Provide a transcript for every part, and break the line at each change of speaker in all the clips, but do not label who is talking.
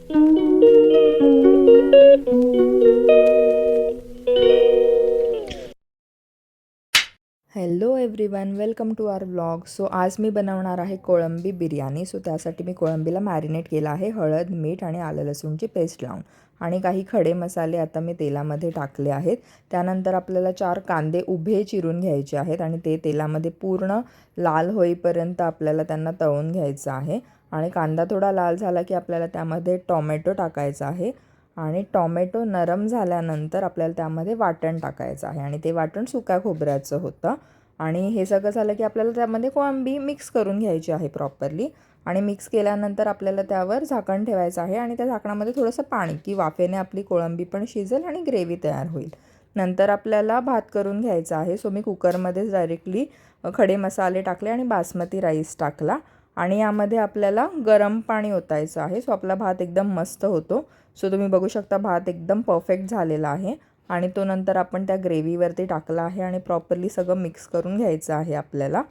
Hello everyone, welcome to our vlog. So आज मी बनवणार आहे कोळंबी बिर्याणी. सो त्यासाठी मी कोळंबीला मॅरिनेट केलं आहे हळद, मीठ आणि आलं लसूणची पेस्ट लावून. आणि काही खडे मसाले आता मी तेलामध्ये टाकले आहेत. त्यानंतर आपल्याला 4 कांदे उभे चिरून घ्यायचे आहेत आणि ते तेलामध्ये पूर्ण लाल होईपर्यंत आपल्याला त्यांना तळून घ्यायचं आहे. आणि कांदा थोडा लाल झाला की आपल्याला त्यामध्ये टोमॅटो टाकायचा आहे. आणि टोमॅटो नरम झाल्यानंतर आपल्याला त्यामध्ये वाटण टाकायचं आहे आणि ते वाटण सुक्या खोबऱ्याचं होतं. आणि हे सगळं झालं की आपल्याला त्यामध्ये कोळंबी मिक्स करून घ्यायची आहे प्रॉपरली. आणि मिक्स केल्यानंतर आपल्याला त्यावर झाकण ठेवायचं आहे आणि त्या झाकणामध्ये थोडंसं पाणी की वाफेने आपली कोळंबी पण शिजेल आणि ग्रेव्ही तयार होईल. नंतर आपल्याला भात करून घ्यायचा आहे. सो मी कुकरमध्येच डायरेक्टली खडे मसाले टाकले आणि बासमती राईस टाकला. आणि यामध्ये आपल्याला गरम पाणी ओतायचं आहे. सो आपला भात एकदम मस्त होतो. सो तुम्ही बघू शकता भात एकदम परफेक्ट झालेला आहे. आणि तो नंतर आपण त्या ग्रेव्हीवरती टाकला आहे आणि प्रॉपरली सगळं मिक्स करून घ्यायचं आहे आपल्याला.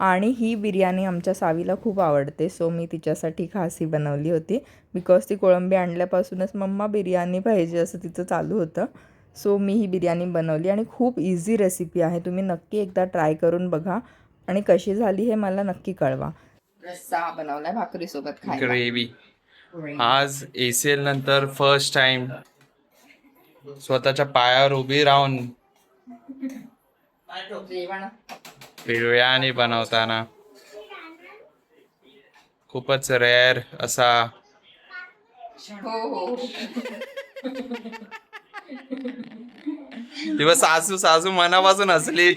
आणि ही बिर्याणी आमच्या सावीला खूप आवडते. सो मी तिच्यासाठी खास ही बनवली होती. बिकॉज ती कोळंबी आणल्यापासूनच मम्मा बिर्याणी पाहिजे असं तिचं चालू होतं. सो मी ही बिर्याणी बनवली आणि खूप इझी रेसिपी आहे. तुम्ही नक्की एकदा ट्राय करून बघा आणि कशी झाली हे मला नक्की कळवा. रस्सा बनवलाय भाकरीसोबत खायला.
ग्रेव्ही. आज ACL नंतर फर्स्ट टाइम स्वतःच्या पायावर उभी राहून बिर्याणी बनवताना खूपच रेअर असा.
हो
दिवस सासू सासू मनापासून हसली.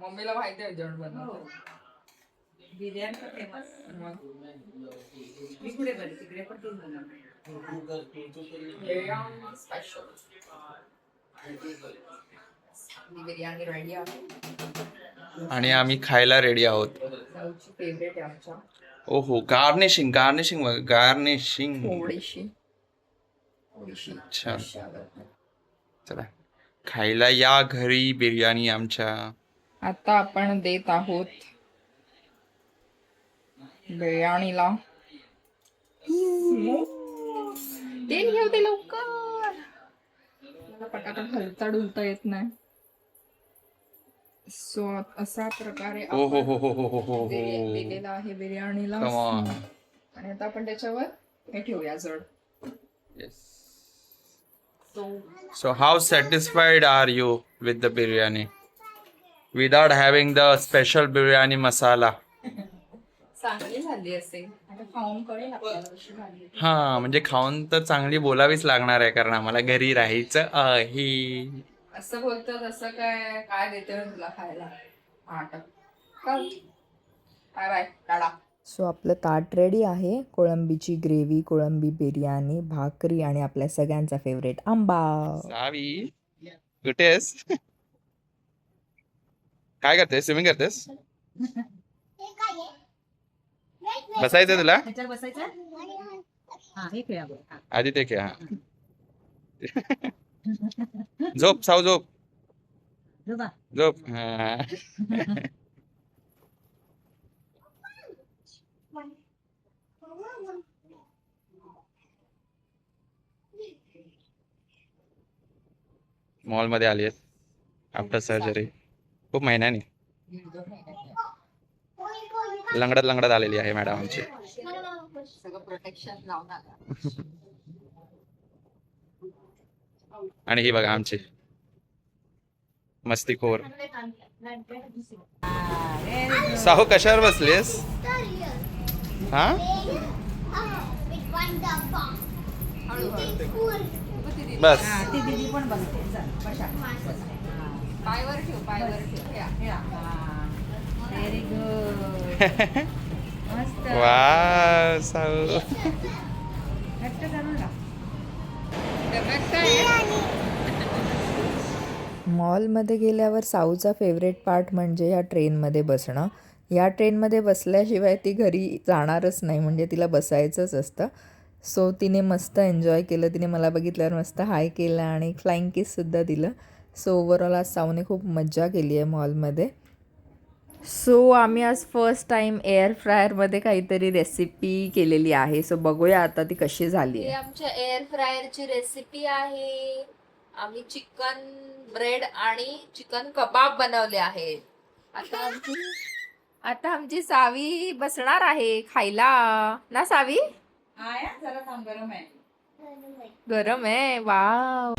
मम्मीला माहिती आहे जेवण बनवतो.
बिर्याणी तर फेमस. मी कुठे बरी तिकडे पण तूच बनवते.
बिर्याणी रेडी आहे
आणि आम्ही खायला रेडी आहोत.
फेवरेट आहे आमच्या.
ओहो, गार्निशिंग गार्निशिंग गार्निशिंग.
थोडीशी
अच्छा, चला खायला या घरी बिर्याणी आमच्या.
आता आपण देत आहोत बिर्याणीला तेल घेऊ लवकर. पटापट हलता डुलता येत नाही. सो अशा प्रकारे
हो हो हो हो हो हो हो.
दिलेला आहे बिर्याणीला.
Come on.
आणि आता आपण त्याच्यावर हे ठेवूया जड.
Yes. So how satisfied are you with the biryani without having the special biryani masala?
चांगली झाली असेल. आता खाऊन कळेल आपल्याला कशी झाली.
हा, म्हणजे खाऊन तर चांगली बोलावीच लागणार आहे कारण आम्हाला घरी राहायचं आहे.
असं बोलतो तसं काय काय देते मी तुला खायला. Bye bye Tata. सो आपलं ताट रेडी आहे. कोळंबीची ग्रेव्ही, कोळंबी बिर्याणी, भाकरी आणि आपल्या सगळ्यांचा फेवरेट आंबा.
सावी, कुठे आहेस? काय करतेस? स्विमिंग करतेस? बसायचं तुला?
त्याच्यावर बसायचं. हा हे खेळ आपण.
आधी ते खेळ. झोप साव, झोप
झोपा.
झोप. मॉल मध्ये आली आहेत आफ्टर सर्जरी. खूप महिन्यानी लंगडत लंगडत आलेली आहे मॅडम आमची.
सगळं प्रोटेक्शन लावून आला.
आणि ही बघा आमची मस्तीखोर. साहू कशावर बसलीस? हा, बस.
ती दीदी पण बघते. चल बसा.
पायवर ठेव.
Very good. मस्त.
वा साहू.
घट्ट करून टाक.
मॉलमध्ये गेल्यावर साऊचा फेवरेट पार्ट म्हणजे या ट्रेनमध्ये बसणं. या ट्रेनमध्ये बसल्याशिवाय ती घरी जाणारच नाही, म्हणजे तिला बसायचंच असतं. सो तिने मस्त एन्जॉय केलं. तिने मला बघितल्यावर मस्त हाय केलं आणि फ्लाइंग किससुद्धा दिलं. सो ओव्हरऑल आज साऊने खूप मज्जा केली आहे मॉलमध्ये. सो आम्ही आज फर्स्ट टाइम एअर फ्रायरमध्ये काहीतरी रेसिपी केलेली आहे. सो बघूया आता ती कशी झाली
ही
आहे.
आमच्या एअर फ्रायरची रेसिपी आहे. आम्ही चिकन ब्रेड आणि चिकन कबाब बनवले आहेत. आता आमची सावी बसणार आहे खायला ना. सावी
जरा थांब, गरम आहे.
गरम आहे. वाव.